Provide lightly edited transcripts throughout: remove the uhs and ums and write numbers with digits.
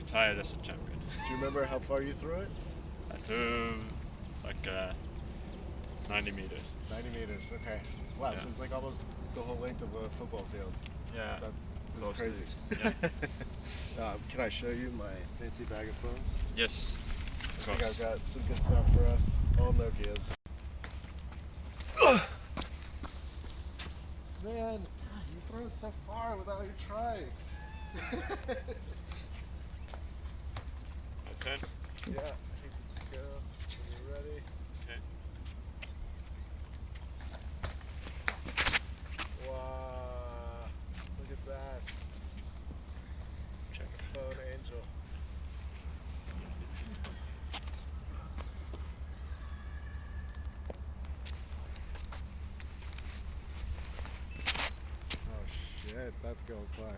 retired as a champion. Do you remember how far you threw it? I threw like 90 meters. 90 meters, okay. Wow, Yeah. so it's like almost the whole length of a football field. Yeah. That's Close to crazy. it. Yeah. Can I show you my fancy bag of phones? Yes. I think I've got some good stuff for us. All Nokias. Man, you threw it so far without even trying. That's it. Yeah, I think you can go when you're ready. Okay. Wow, look at that. Check. Phone angel. Oh shit, that's going far.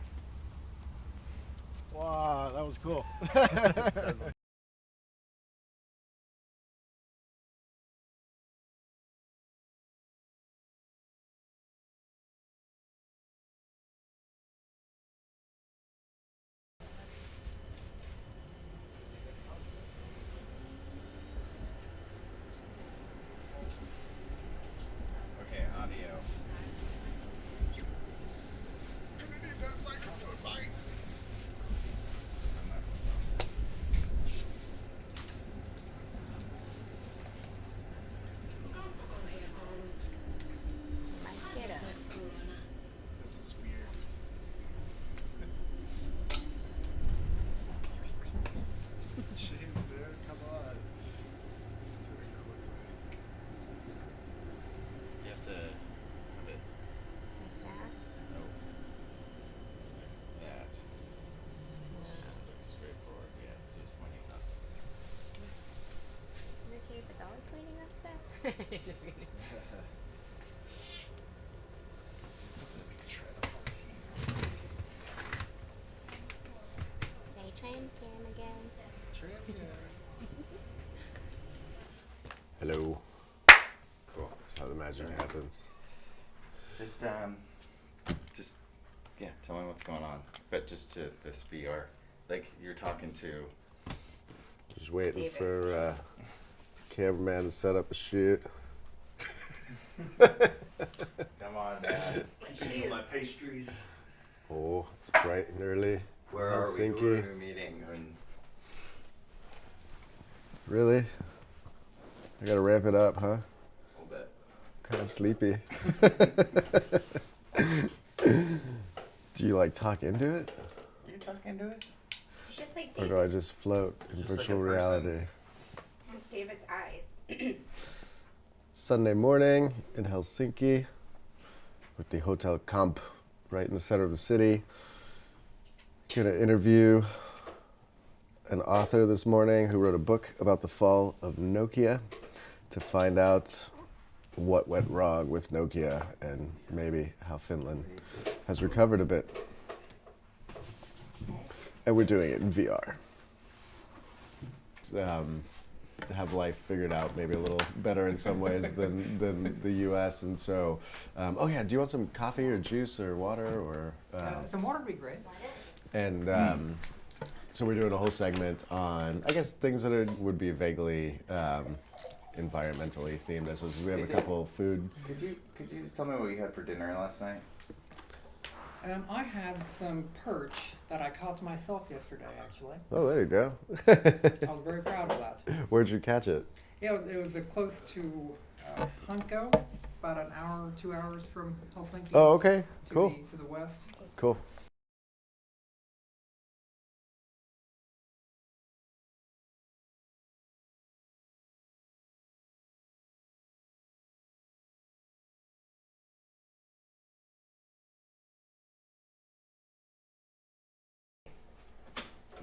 Wow, that was cool. Okay, audio. This is weird. Jeez, dude, come on. Do it quickly. You have to have it. No. Like that. Like straightforward. Yeah, it's just pointing up. Is it okay if it's always pointing up there? Try the 14. Say tram cam again. Hello. Cool. That's how the magic happens. Just yeah, tell me what's going on. But just to this VR, like you're talking to. Just waiting David. for cameraman to set up a shoot. Come on, man. Shoot. My pastries. Oh, it's bright and early. Where are we? Who Helsinki. are we meeting? And Really? I gotta ramp it up, huh? a little bit. Kind of sleepy. Do you like talk into it? You talking to it? It's just like Or David. do I just float in Just like a virtual person. reality? It's David's eyes. Sunday morning in Helsinki with the Hotel Camp right in the center of the city. Gonna interview an author this morning who wrote a book about the fall of Nokia to find out what went wrong with Nokia and maybe how Finland has recovered a bit. And we're doing it in VR. Have life figured out maybe a little better in some ways than the U.S. And so, oh yeah, do you want some coffee or juice or water or? Some water would be great. And so we're doing a whole segment on, I guess, things that would be vaguely environmentally themed. So we have a couple food. Could you just tell me what you had for dinner last night? I had some perch that I caught myself yesterday, actually. Oh, there you go. I was very proud of that. Where'd you catch it? Yeah, it was close to Hanko, about an hour, 2 hours from Helsinki. Oh, okay, to cool, to the west. cool.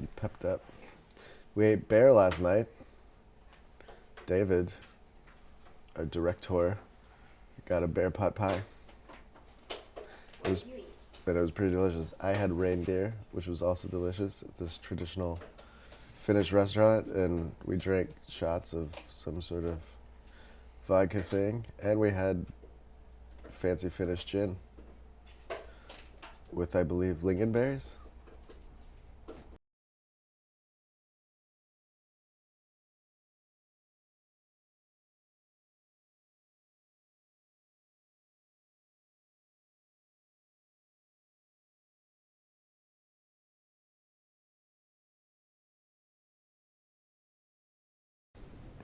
You pepped up. We ate bear last night. David, our director, got a bear pot pie. It was, and it was pretty delicious. I had reindeer, which was also delicious at this traditional Finnish restaurant, and we drank shots of some sort of vodka thing, and we had fancy Finnish gin with, I believe, lingonberries.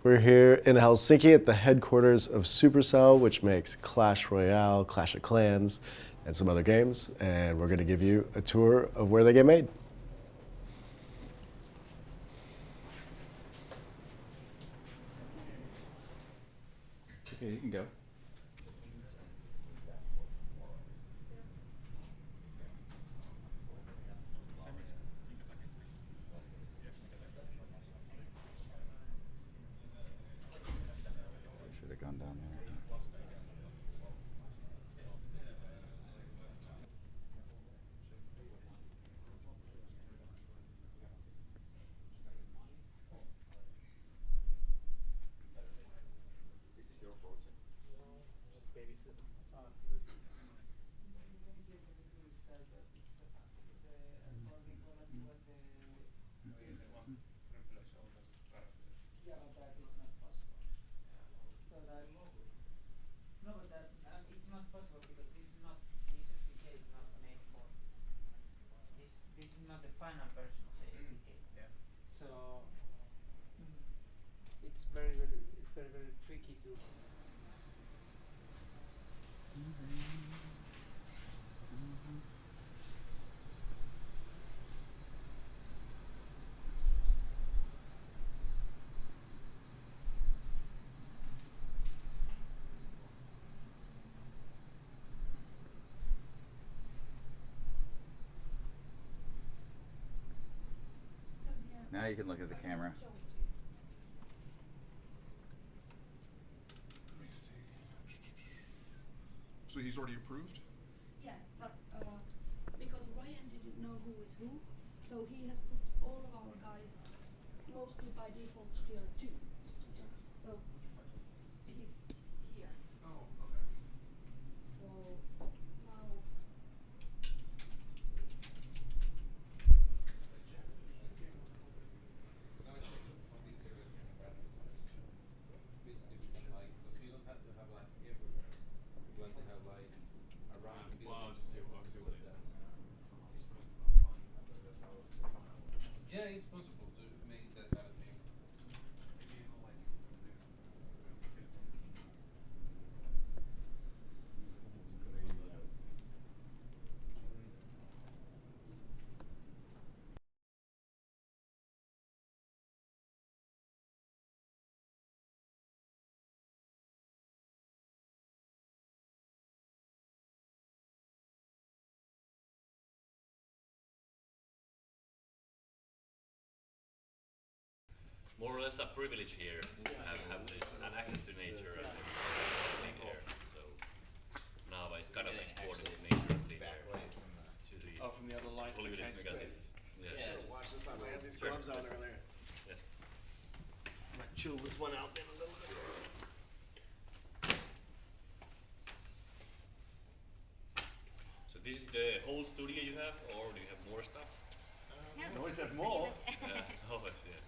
We're here in Helsinki at the headquarters of Supercell, which makes Clash Royale, Clash of Clans, and some other games. And we're going to give you a tour of where they get made. Okay, you can go. Should have gone down there. No, but that it's not possible because this is not this SDK is not made for this is not the final version of the SDK. Yeah. So it's very tricky to. Now you can look at the camera. Let me see. So he's already approved? Yeah, but because Ryan didn't know who is who, so he has put all of our guys mostly by default tier 2. So he's here. Oh, okay. So now Yeah, it's possible to make that kind of thing. More or less a privilege here to have this and access to nature and clean air. So now it's kind of exported nature and clean air to these Oh, from the other light. polluted Okay. magazines. Yes. Yeah, watch this. I had these Sure. gloves on earlier. Yes. I might chill this one out then a little bit. So this is the whole studio you have, or do you have more stuff? You always have more. Yeah. Oh, yeah.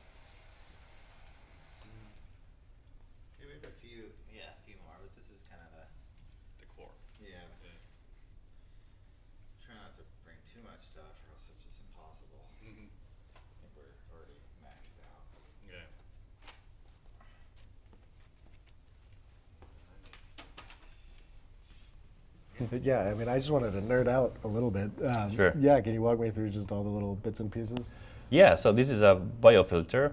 Yeah, we have a few more, but this is kind of The core. yeah. Yeah. Try not to bring too much stuff, or else it's just impossible. Mhm. I think we're already maxed out. Yeah. Yeah, I mean, I just wanted to nerd out a little bit. Sure. Yeah, can you walk me through just all the little bits and pieces? Yeah, so this is a biofilter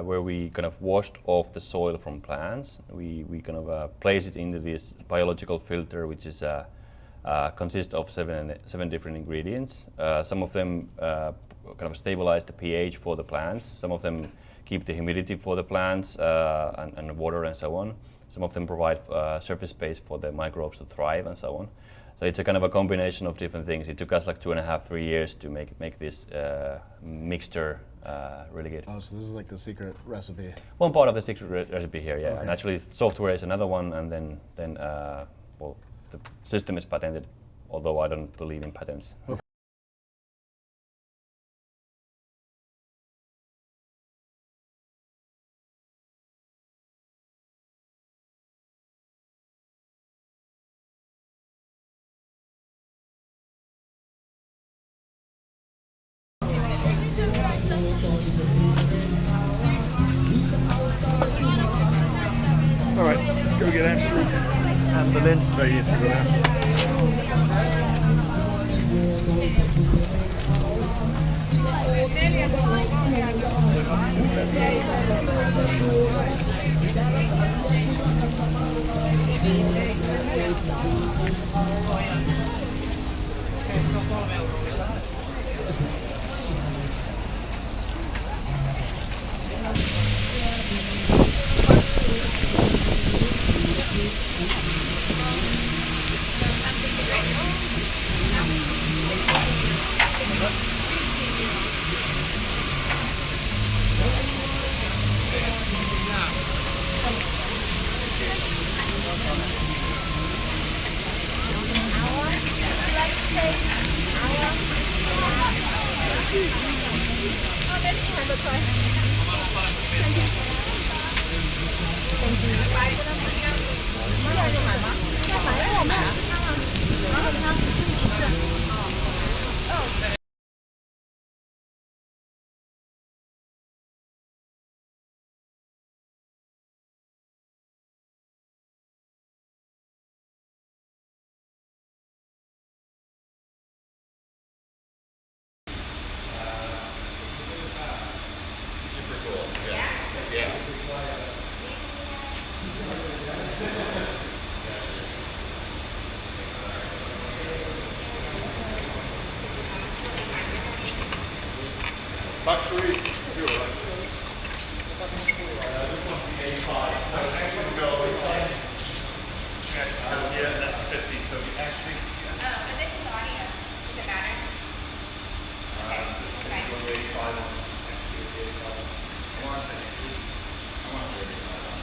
where we kind of washed off the soil from plants. We kind of place it into this biological filter, which is consists of seven different ingredients. Some of them kind of stabilize the pH for the plants. Some of them keep the humidity for the plants and water and so on. Some of them provide surface space for the microbes to thrive and so on. So it's a kind of a combination of different things. It took us like 2.5, 3 years to make this mixture really good. Oh, so this is like the secret recipe. One part of the secret recipe here, yeah. Okay. And actually, software is another one, and then well, the system is patented, although I don't believe in patents. Okay. Berlin, 2 years ago. Luxury, pure luxury. This one's the A5. So actually go yeah, that's 50. So the actually But this is audio. Does it matter? this is the A5 one. Actually, the A5 one. I want the I want the A5 one.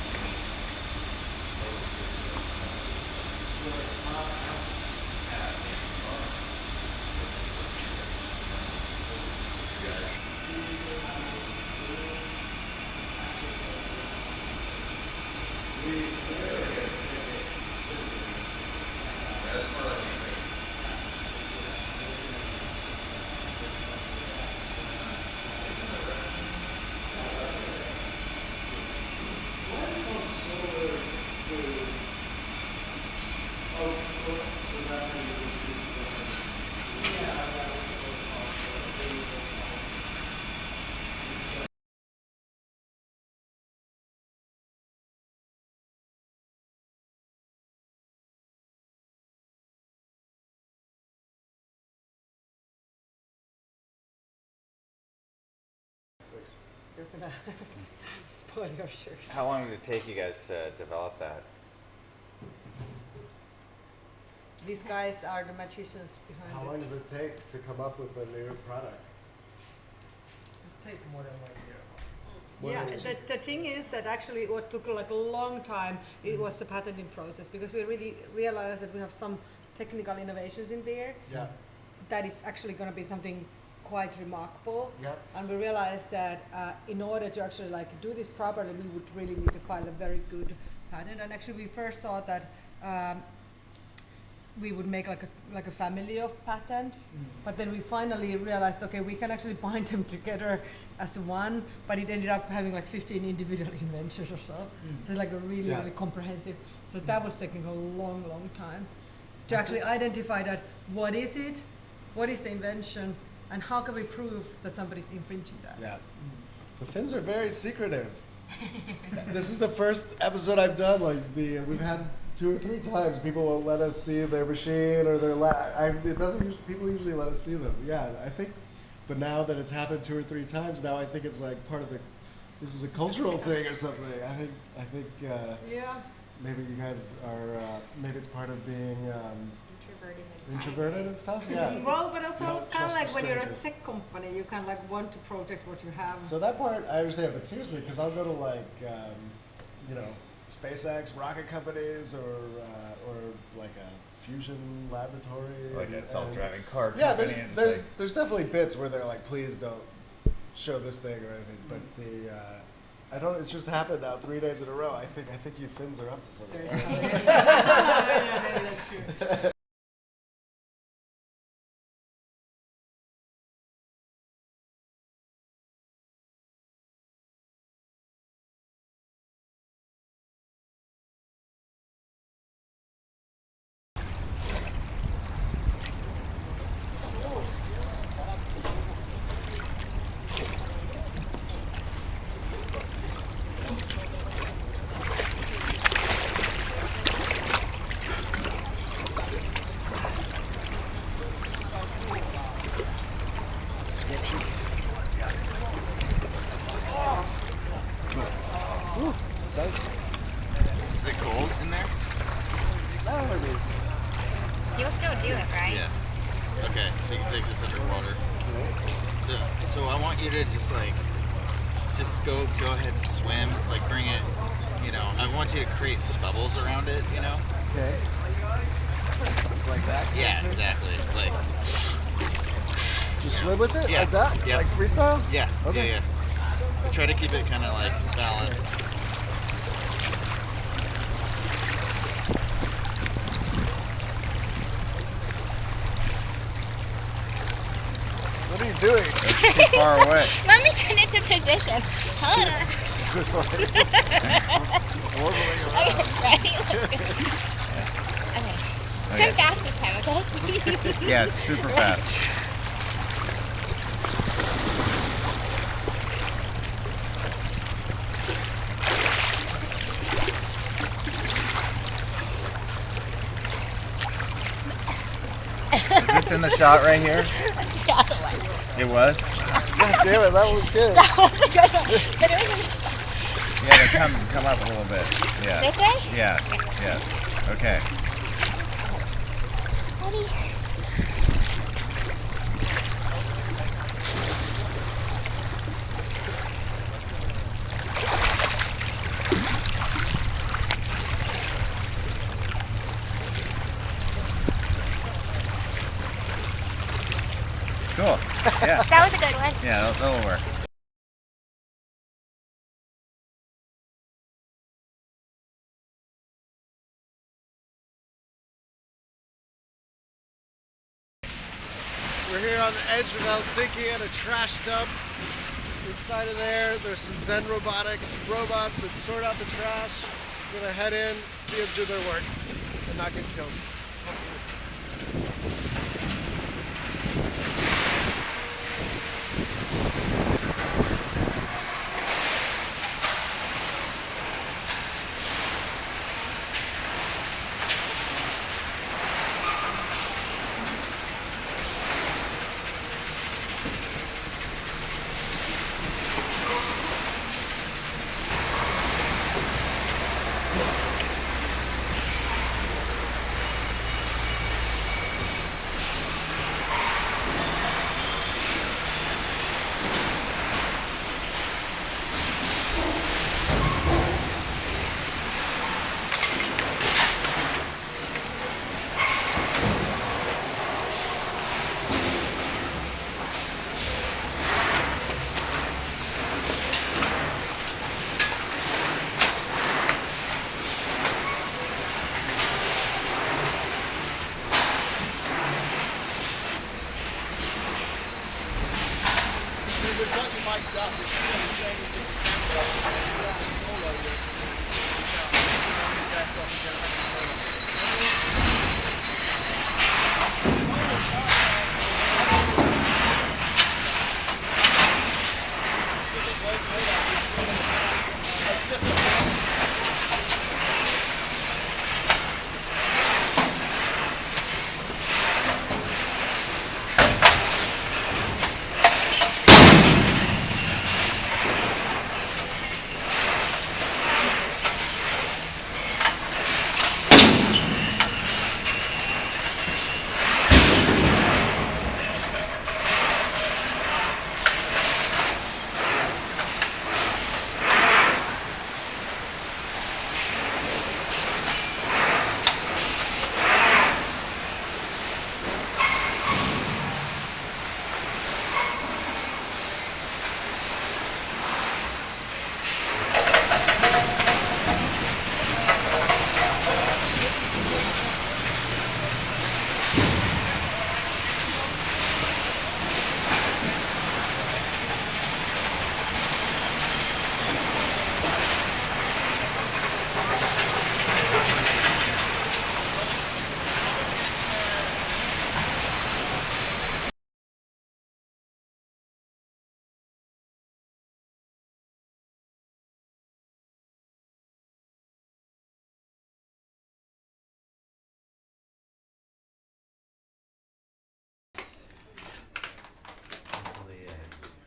You're gonna spoil your shirt. How long did it take you guys to develop that? These guys are the magicians behind How it. long does it take to come up with a new product? It's take more than 1 year. What Yeah, is the thing is that actually what took like a long time, it was the patenting process, because we really realized that we have some technical innovations in there Yeah. that is actually going to be something quite remarkable. Yeah. And we realized that in order to actually like do this properly, we would really need to file a very good patent. And actually, we first thought that we would make like a family of patents, but then we finally realized, okay, we can actually bind them together as one. But it ended up having like 15 individual inventions or so. So it's like a really Yeah. really comprehensive. So that was taking a long time to actually identify that what is it, what is the invention, and how can we prove that somebody's infringing that? Yeah. The Finns are very secretive. This is the first episode I've done. Like we've had 2 or 3 times people will let us see their machine or their it doesn't. People usually let us see them. Yeah, I think. But now that it's happened 2 or 3 times, now I think it's like part of the. This is a cultural thing or something. I think. Yeah. Maybe you guys are. Maybe it's part of being. Introverted. Introverted and stuff, yeah. Well, but You also don't kind of trust like the when you're a strangers. tech company, you kind of like want to protect what you have. So that part I understand, but seriously, because I'll go to like, SpaceX rocket companies or like a fusion laboratory, Like a and- self-driving car Yeah, company. and it's like, there's definitely bits where they're like, please don't show this thing or anything, but I don't. It's just happened now 3 days in a row. I think you Finns are up to something. Yeah, that's true. does. Is it cold in there? No, I mean, You'll still do it, right? Yeah. Okay, so you can take this underwater. So I want you to just go ahead and swim, like bring it, you know, I want you to create some bubbles around it, you know? okay. Like that? Yeah, exactly. Like, Just swim with it? Yeah. Like that? Yeah. Like freestyle? yeah, Okay. yeah. I try to keep it kind of like balanced. What are you doing? It's too far away. Let me turn it to position. Hold on. Just like warbling around. Okay, ready? Okay. Swim fast this time, okay? Yeah, it's super fast. Is this in the shot right here? Yeah, it was. It was? God damn it, that was good. That was a good one. But it was Yeah, come up a little bit. Yeah. this way? Yeah. Yeah. Okay. Ready? Cool. Yeah. That was a good one. Yeah, that'll work. We're here on the edge of Helsinki at a trash dump. Inside of there, there's some Zen robotics, robots that sort out the trash. We're gonna head in, see them do their work, and not get killed.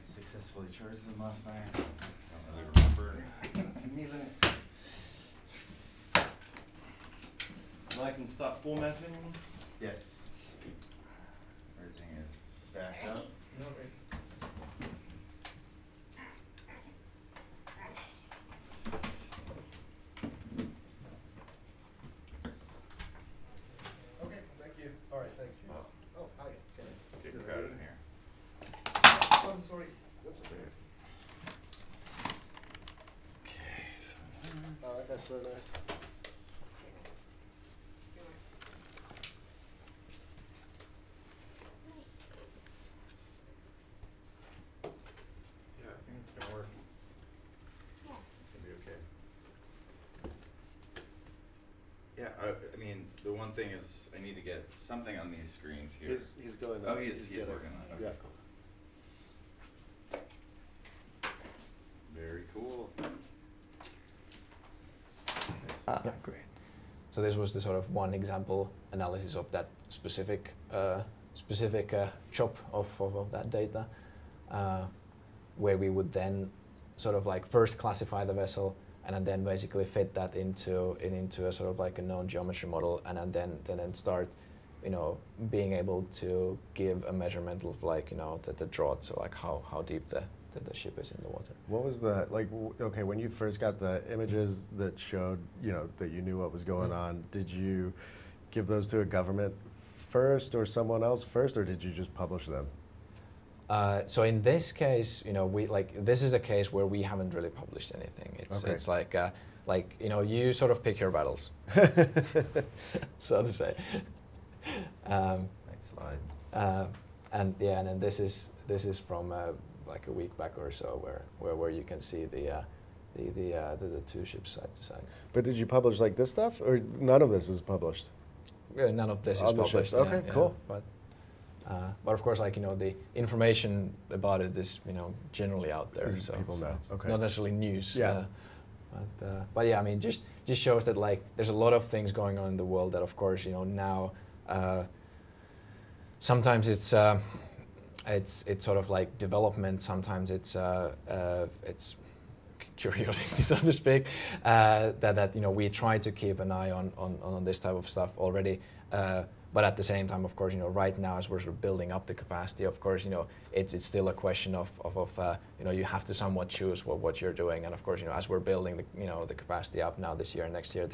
Successfully charged them last night. I don't really remember. start formatting. Yes. Everything is backed up. Okay, thank you. All right, thanks. Oh, hi. Sorry. Get crowded in here. Oh, I'm sorry. That's okay. Okay, so Oh, that's so nice. yeah, I think it's gonna work. It's gonna be okay. Yeah, I mean, the one thing is I need to get something on these screens here. He's going. Oh, he's getting- working on it. Okay, Yeah. cool. Very cool. Yeah, great. So this was the sort of one example analysis of that specific chop of that data, where we would then sort of like first classify the vessel and then basically fit that into a sort of like a known geometry model, and then start, you know, being able to give a measurement of like, you know, the draught, so like how deep the ship is in the water. What was the, like, okay, when you first got the images that showed, you know, that you knew what was going on, did you give those to a government first or someone else first, or did you just publish them? So in this case, you know, this is a case where we haven't really published anything. It's like you know, you sort of pick your battles, so to say. Next slide. And then this is from like a week back or so, where you can see the two ships side to side. But did you publish like this stuff, or none of this is published? None of this is On the published. ships. Okay, cool. But of course, like, you know, the information about it is, you know, generally out there. So people know. It's Okay. not necessarily news. Yeah. But yeah, I mean, just shows that like there's a lot of things going on in the world that, of course, you know, now sometimes it's sort of like development. Sometimes it's curiosity, so to speak. That you know, we try to keep an eye on this type of stuff already. But at the same time, of course, you know, right now as we're sort of building up the capacity, of course, you know, it's still a question of you know, you have to somewhat choose what you're doing, and of course, you know, as we're building the capacity up now this year and next year,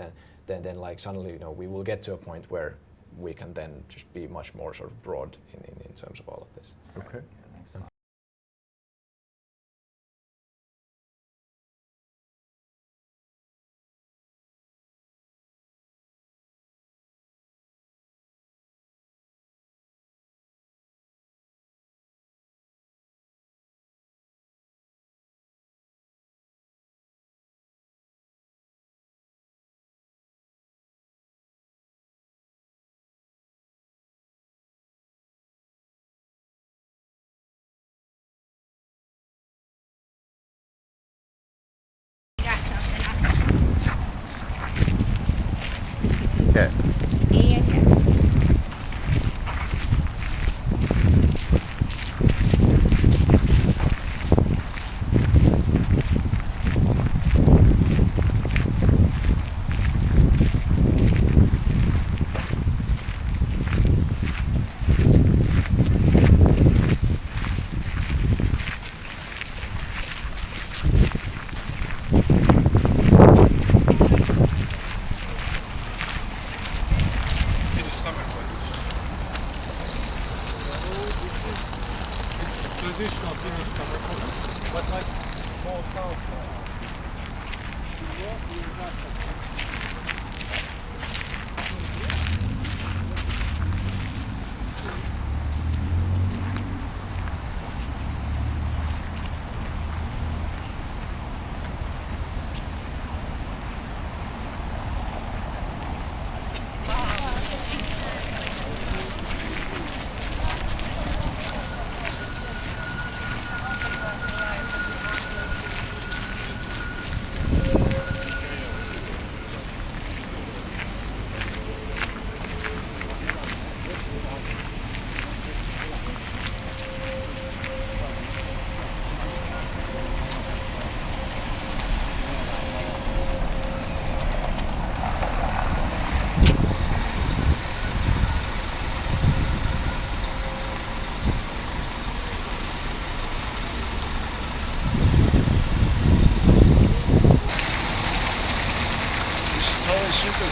then like suddenly, you know, we will get to a point where we can then just be much more sort of broad in terms of all of this. Okay. Yeah, next slide. Got something Okay. up. Yeah. Traditional Finnish summer home, but like more south.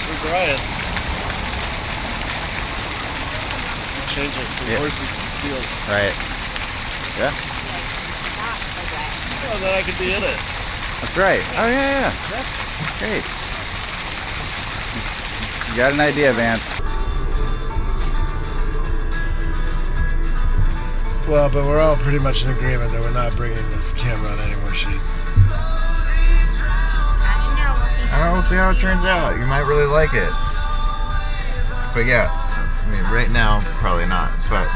for Brian. Change it from horses to seals. Right. Yeah. Oh, then I could be in it. That's right. Oh yeah. Great. You got an idea, Vance. Well, but we're all pretty much in agreement that we're not bringing this camera on any more sheets. I don't know. We'll see how it turns out. You might really like it. But yeah, I mean, right now, probably not. But